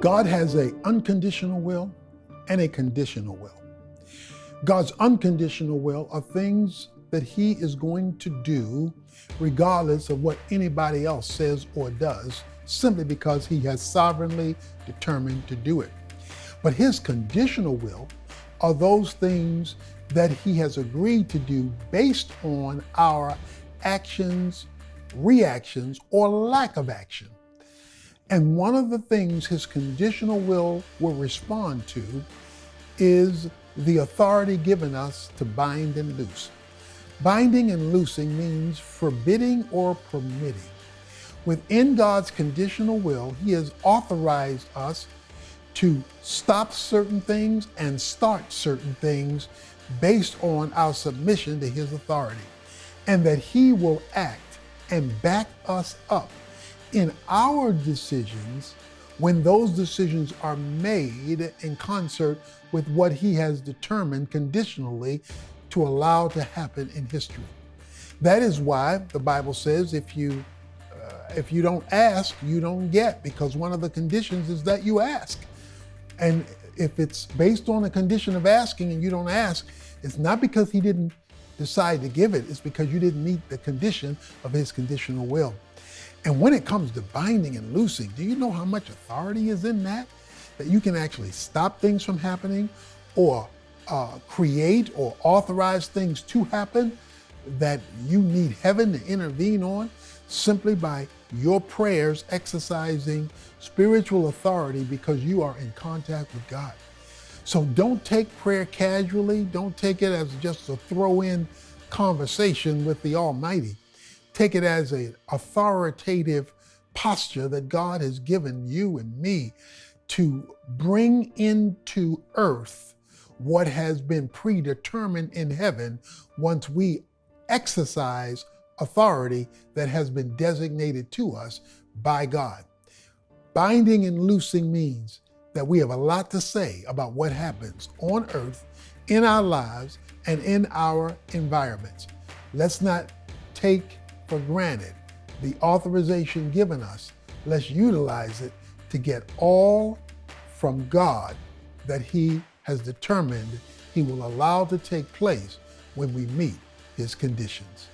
God has an unconditional will and a conditional will. God's unconditional will are things that he is going to do regardless of what anybody else says or does, simply because he has sovereignly determined to do it. But his conditional will are those things that he has agreed to do based on our actions, reactions, or lack of action. And one of the things his conditional will respond to is the authority given us to bind and loose. Binding and loosing means forbidding or permitting. Within God's conditional will, he has authorized us to stop certain things and start certain things based on our submission to his authority, and that he will act and back us up in our decisions when those decisions are made in concert with what he has determined conditionally to allow to happen in history. That is why the Bible says if you don't ask, you don't get, because one of the conditions is that you ask. And if it's based on a condition of asking and you don't ask, it's not because he didn't decide to give it, it's because you didn't meet the condition of his conditional will. And when it comes to binding and loosing, do you know how much authority is in that? That you can actually stop things from happening or create or authorize things to happen that you need heaven to intervene on simply by your prayers exercising spiritual authority because you are in contact with God. So don't take prayer casually. Don't take it as just a throw-in conversation with the Almighty. Take it as an authoritative posture that God has given you and me to bring into earth what has been predetermined in heaven once we exercise authority that has been designated to us by God. Binding and loosing means that we have a lot to say about what happens on earth, in our lives, and in our environments. Let's not take for granted the authorization given us. Let's utilize it to get all from God that he has determined he will allow to take place when we meet his conditions.